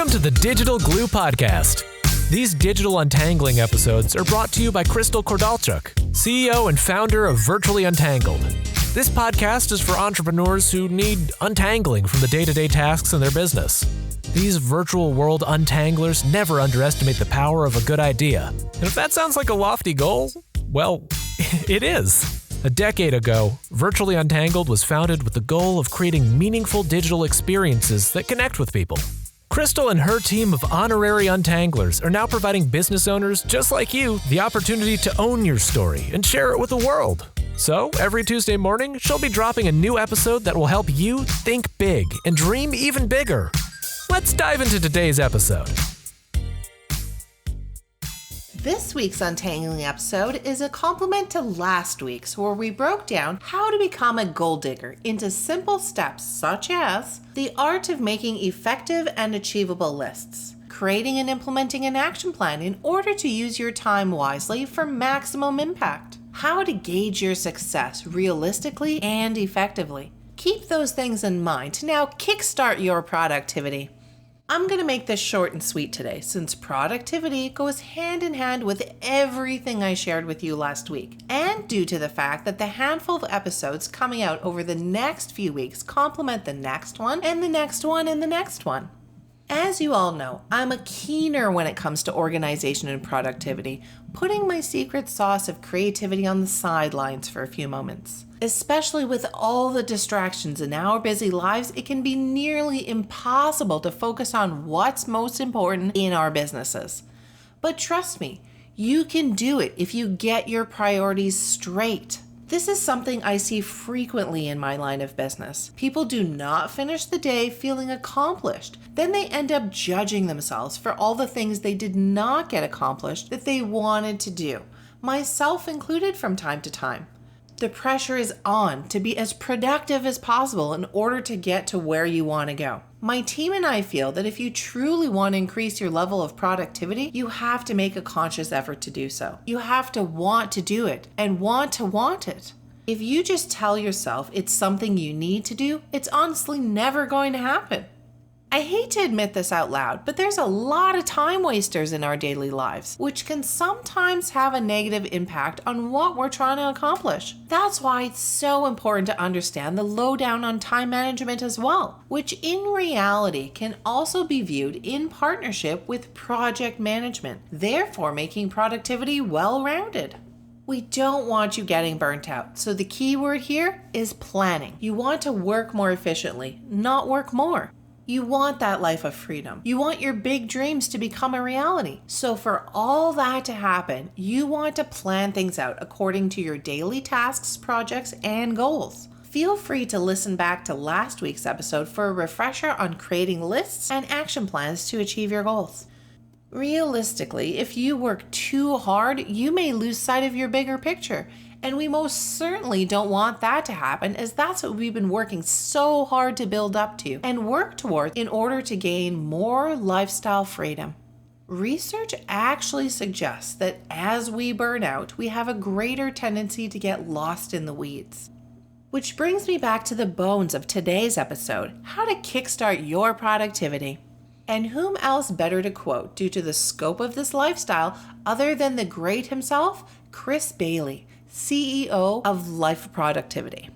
Welcome to the Digital Glue Podcast. These digital untangling episodes are brought to you by Crystal Kordalchuk, CEO and founder of Virtually Untangled. This podcast is for entrepreneurs who need untangling from the day-to-day tasks in their business. These virtual world untanglers never underestimate the power of a good idea. And if that sounds like a lofty goal, well, it is. A decade ago, Virtually Untangled was founded with the goal of creating meaningful digital experiences that connect with people. Crystal and her team of honorary untanglers are now providing business owners just like you the opportunity to own your story and share it with the world. So, every Tuesday morning, she'll be dropping a new episode that will help you think big and dream even bigger. Let's dive into today's episode. This week's Untangling episode is a complement to last week's, where we broke down how to become a goal digger into simple steps such as the art of making effective and achievable lists, creating and implementing an action plan in order to use your time wisely for maximum impact, how to gauge your success realistically and effectively. Keep those things in mind to now kickstart your productivity. I'm going to make this short and sweet today, since productivity goes hand in hand with everything I shared with you last week, and due to the fact that the handful of episodes coming out over the next few weeks complement the next one and the next one and the next one. As you all know, I'm a keener when it comes to organization and productivity, putting my secret sauce of creativity on the sidelines for a few moments. Especially with all the distractions in our busy lives, it can be nearly impossible to focus on what's most important in our businesses. But trust me, you can do it if you get your priorities straight. This is something I see frequently in my line of business. People do not finish the day feeling accomplished. Then they end up judging themselves for all the things they did not get accomplished that they wanted to do, myself included from time to time. The pressure is on to be as productive as possible in order to get to where you want to go. My team and I feel that if you truly want to increase your level of productivity, you have to make a conscious effort to do so. You have to want to do it and want to want it. If you just tell yourself it's something you need to do, it's honestly never going to happen. I hate to admit this out loud, but there's a lot of time wasters in our daily lives, which can sometimes have a negative impact on what we're trying to accomplish. That's why it's so important to understand the lowdown on time management as well, which in reality can also be viewed in partnership with project management, therefore making productivity well-rounded. We don't want you getting burnt out, so the key word here is planning. You want to work more efficiently, not work more. You want that life of freedom. You want your big dreams to become a reality. So for all that to happen, you want to plan things out according to your daily tasks, projects, and goals. Feel free to listen back to last week's episode for a refresher on creating lists and action plans to achieve your goals. Realistically, if you work too hard, you may lose sight of your bigger picture. And we most certainly don't want that to happen, as that's what we've been working so hard to build up to and work towards in order to gain more lifestyle freedom. Research actually suggests that as we burn out, we have a greater tendency to get lost in the weeds. Which brings me back to the bones of today's episode, how to kickstart your productivity. And whom else better to quote due to the scope of this lifestyle other than the great himself, Chris Bailey, CEO of Life Productivity.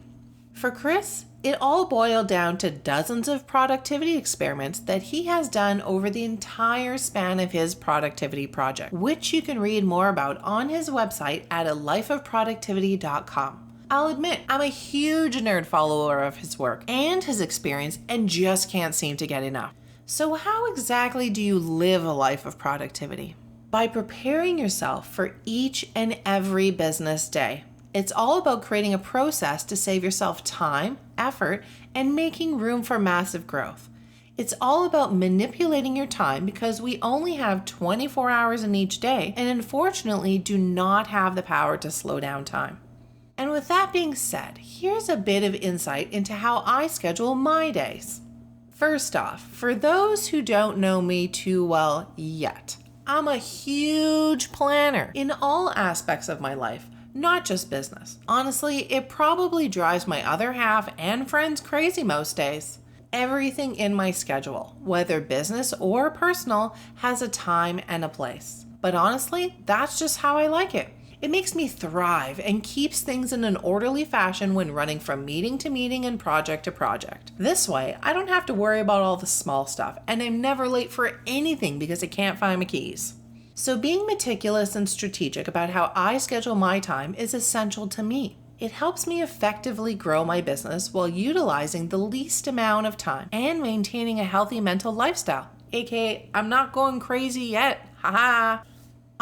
For Chris, it all boiled down to dozens of productivity experiments that he has done over the entire span of his productivity project, which you can read more about on his website at alifeofproductivity.com. I'll admit, I'm a huge nerd follower of his work and his experience and just can't seem to get enough. So how exactly do you live a life of productivity? By preparing yourself for each and every business day. It's all about creating a process to save yourself time, effort, and making room for massive growth. It's all about manipulating your time because we only have 24 hours in each day and unfortunately do not have the power to slow down time. And with that being said, here's a bit of insight into how I schedule my days. First off, for those who don't know me too well yet, I'm a huge planner in all aspects of my life, not just business. Honestly, it probably drives my other half and friends crazy most days. Everything in my schedule, whether business or personal, has a time and a place. But honestly, that's just how I like it. It makes me thrive and keeps things in an orderly fashion when running from meeting to meeting and project to project. This way, I don't have to worry about all the small stuff, and I'm never late for anything because I can't find my keys. So being meticulous and strategic about how I schedule my time is essential to me. It helps me effectively grow my business while utilizing the least amount of time and maintaining a healthy mental lifestyle, aka I'm not going crazy yet, haha.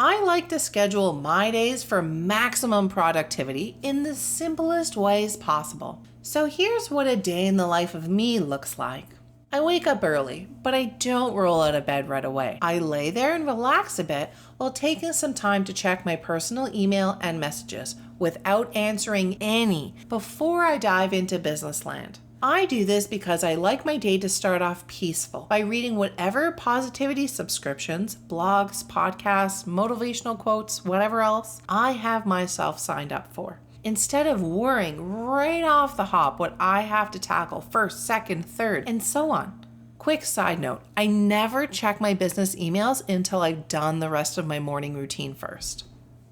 I like to schedule my days for maximum productivity in the simplest ways possible. So here's what a day in the life of me looks like. I wake up early, but I don't roll out of bed right away. I lay there and relax a bit while taking some time to check my personal email and messages without answering any before I dive into business land. I do this because I like my day to start off peaceful by reading whatever positivity subscriptions, blogs, podcasts, motivational quotes, whatever else I have myself signed up for, instead of worrying right off the hop what I have to tackle first, second, third, and so on. Quick side note, I never check my business emails until I've done the rest of my morning routine first.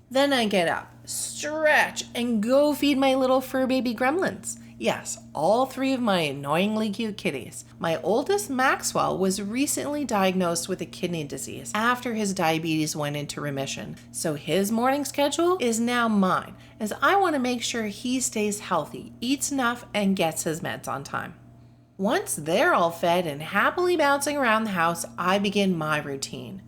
Then I get up, stretch, and go feed my little fur baby gremlins. Yes, all 3 of my annoyingly cute kitties. My oldest, Maxwell, was recently diagnosed with a kidney disease after his diabetes went into remission. So his morning schedule is now mine, as I want to make sure he stays healthy, eats enough, and gets his meds on time. Once they're all fed and happily bouncing around the house, I begin my routine.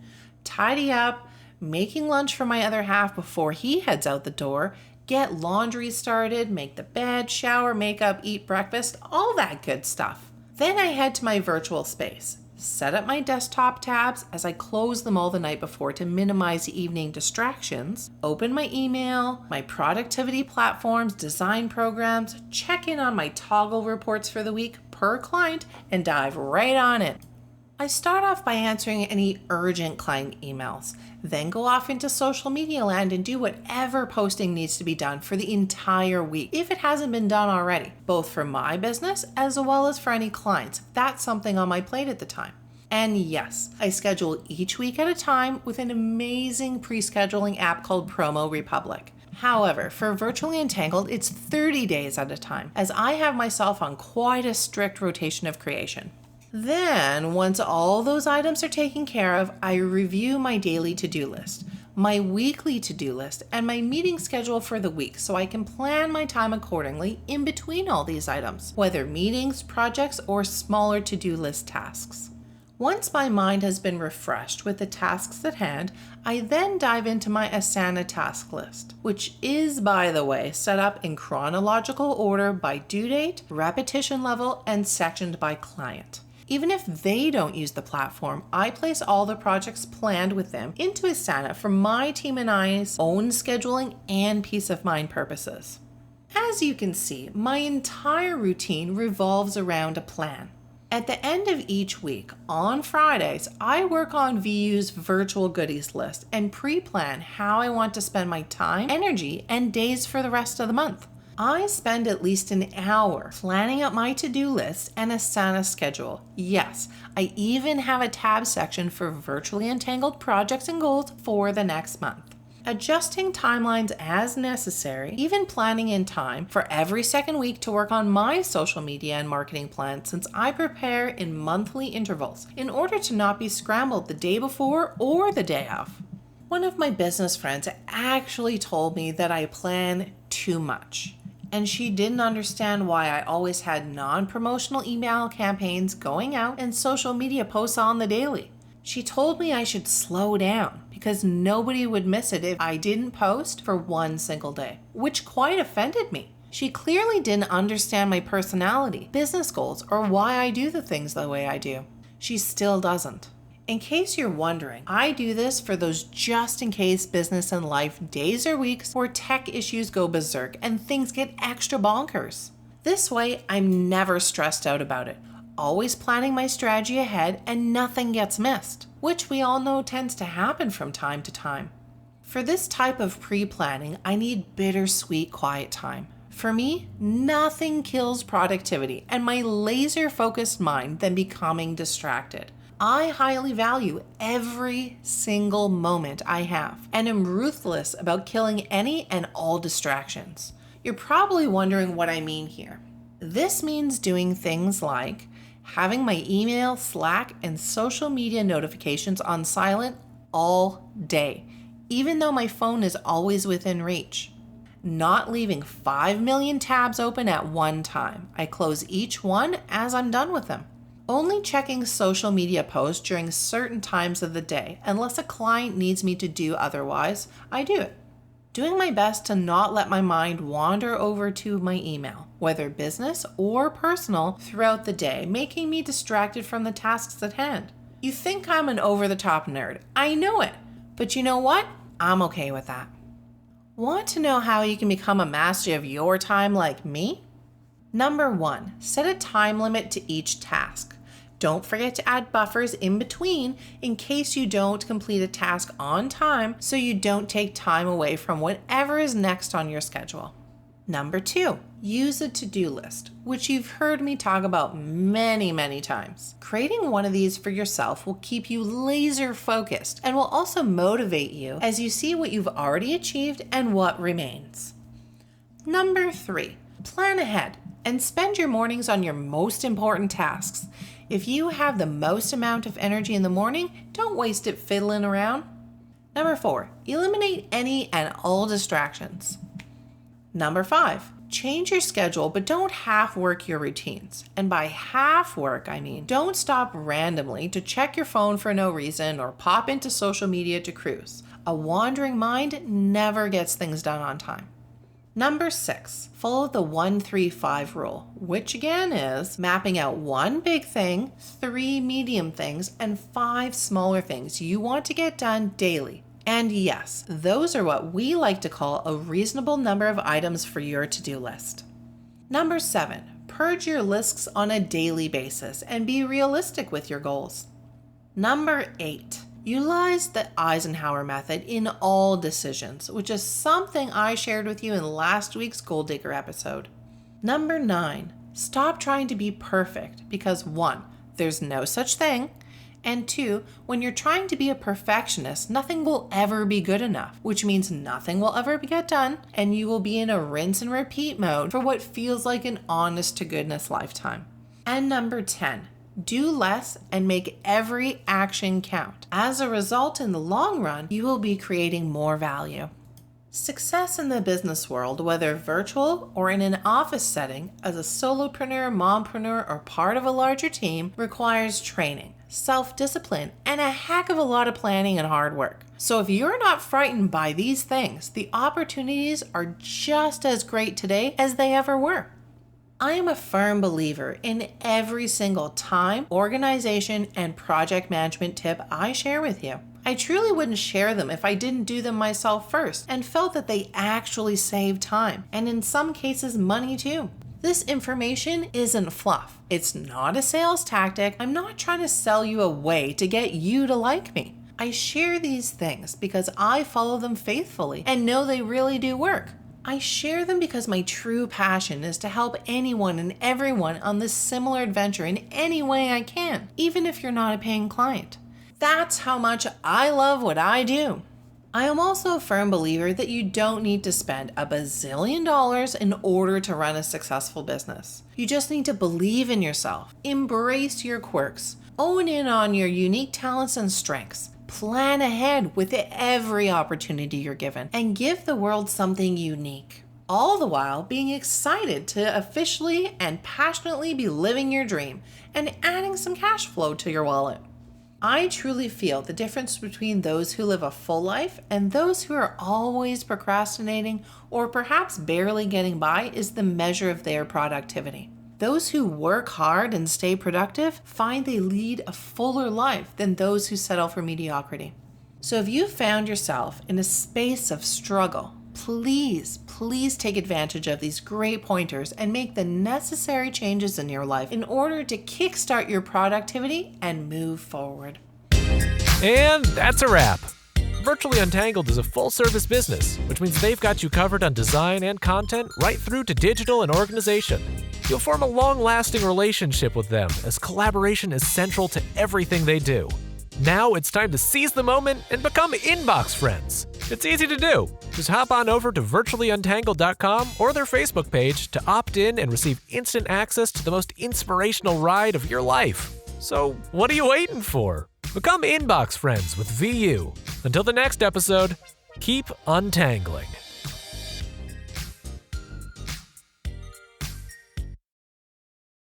Tidy up, making lunch for my other half before he heads out the door, get laundry started, make the bed, shower, makeup, eat breakfast, all that good stuff. Then I head to my virtual space, set up my desktop tabs as I close them all the night before to minimize evening distractions, open my email, my productivity platforms, design programs, check in on my toggle reports for the week per client, and dive right on it. I start off by answering any urgent client emails, then go off into social media land and do whatever posting needs to be done for the entire week, if it hasn't been done already, both for my business as well as for any clients. That's something on my plate at the time. And yes, I schedule each week at a time with an amazing pre-scheduling app called Promo Republic. However, for Virtually Untangled, it's 30 days at a time, as I have myself on quite a strict rotation of creation. Then, once all those items are taken care of, I review my daily to-do list, my weekly to-do list, and my meeting schedule for the week so I can plan my time accordingly in between all these items, whether meetings, projects, or smaller to-do list tasks. Once my mind has been refreshed with the tasks at hand, I then dive into my Asana task list, which is, by the way, set up in chronological order by due date, repetition level, and sectioned by client. Even if they don't use the platform, I place all the projects planned with them into Asana for my team and I's own scheduling and peace of mind purposes. As you can see, my entire routine revolves around a plan. At the end of each week, on Fridays, I work on VU's virtual goodies list and pre-plan how I want to spend my time, energy, and days for the rest of the month. I spend at least an hour planning out my to-do list and Asana schedule. Yes, I even have a tab section for Virtually Untangled projects and goals for the next month. Adjusting timelines as necessary, even planning in time for every second week to work on my social media and marketing plan, since I prepare in monthly intervals in order to not be scrambled the day before or the day of. One of my business friends actually told me that I plan too much, and she didn't understand why I always had non-promotional email campaigns going out and social media posts on the daily. She told me I should slow down because nobody would miss it if I didn't post for one single day, which quite offended me. She clearly didn't understand my personality, business goals, or why I do the things the way I do. She still doesn't. In case you're wondering, I do this for those just-in-case business and life days or weeks where tech issues go berserk and things get extra bonkers. This way, I'm never stressed out about it, always planning my strategy ahead and nothing gets missed, which we all know tends to happen from time to time. For this type of pre-planning, I need bittersweet quiet time. For me, nothing kills productivity and my laser-focused mind than becoming distracted. I highly value every single moment I have and am ruthless about killing any and all distractions. You're probably wondering what I mean here. This means doing things like having my email, Slack, and social media notifications on silent all day, even though my phone is always within reach. Not leaving 5 million tabs open at one time. I close each one as I'm done with them. Only checking social media posts during certain times of the day, unless a client needs me to do otherwise, I do it. Doing my best to not let my mind wander over to my email, whether business or personal, throughout the day, making me distracted from the tasks at hand. You think I'm an over-the-top nerd. I know it. But you know what? I'm okay with that. Want to know how you can become a master of your time like me? Number 1, set a time limit to each task. Don't forget to add buffers in between in case you don't complete a task on time so you don't take time away from whatever is next on your schedule. Number 2, use a to-do list, which you've heard me talk about many times. Creating one of these for yourself will keep you laser focused and will also motivate you as you see what you've already achieved and what remains. Number 3, plan ahead and spend your mornings on your most important tasks. If you have the most amount of energy in the morning, don't waste it fiddling around. Number 4, eliminate any and all distractions. Number 5, change your schedule, but don't half work your routines. And by half work, I mean, don't stop randomly to check your phone for no reason or pop into social media to cruise. A wandering mind never gets things done on time. Number 6, follow the 1-3-5 rule, which again is mapping out 1 big thing, 3 medium things, and 5 smaller things you want to get done daily. And yes, those are what we like to call a reasonable number of items for your to-do list. Number 7, purge your lists on a daily basis and be realistic with your goals. Number 8, utilize the Eisenhower method in all decisions, which is something I shared with you in last week's Gold Digger episode. Number 9, stop trying to be perfect because 1, there's no such thing, and 2, when you're trying to be a perfectionist, nothing will ever be good enough, which means nothing will ever get done, and you will be in a rinse and repeat mode for what feels like an honest-to-goodness lifetime. And number 10, do less and make every action count. As a result, in the long run, you will be creating more value. Success in the business world, whether virtual or in an office setting, as a solopreneur, mompreneur, or part of a larger team, requires training, self-discipline, and a heck of a lot of planning and hard work. So if you're not frightened by these things, the opportunities are just as great today as they ever were. I am a firm believer in every single time, organization, and project management tip I share with you. I truly wouldn't share them if I didn't do them myself first and felt that they actually save time, and in some cases money too. This information isn't fluff. It's not a sales tactic. I'm not trying to sell you a way to get you to like me. I share these things because I follow them faithfully and know they really do work. I share them because my true passion is to help anyone and everyone on this similar adventure in any way I can, even if you're not a paying client. That's how much I love what I do. I am also a firm believer that you don't need to spend $1 bazillion in order to run a successful business. You just need to believe in yourself, embrace your quirks, own in on your unique talents and strengths, plan ahead with every opportunity you're given, and give the world something unique. All the while being excited to officially and passionately be living your dream and adding some cash flow to your wallet. I truly feel the difference between those who live a full life and those who are always procrastinating or perhaps barely getting by is the measure of their productivity. Those who work hard and stay productive find they lead a fuller life than those who settle for mediocrity. So if you found yourself in a space of struggle, please take advantage of these great pointers and make the necessary changes in your life in order to kickstart your productivity and move forward. And that's a wrap. Virtually Untangled is a full-service business, which means they've got you covered on design and content right through to digital and organization. You'll form a long-lasting relationship with them, as collaboration is central to everything they do. Now it's time to seize the moment and become inbox friends. It's easy to do. Just hop on over to virtuallyuntangled.com or their Facebook page to opt in and receive instant access to the most inspirational ride of your life. So what are you waiting for? Become inbox friends with VU. Until the next episode, keep untangling.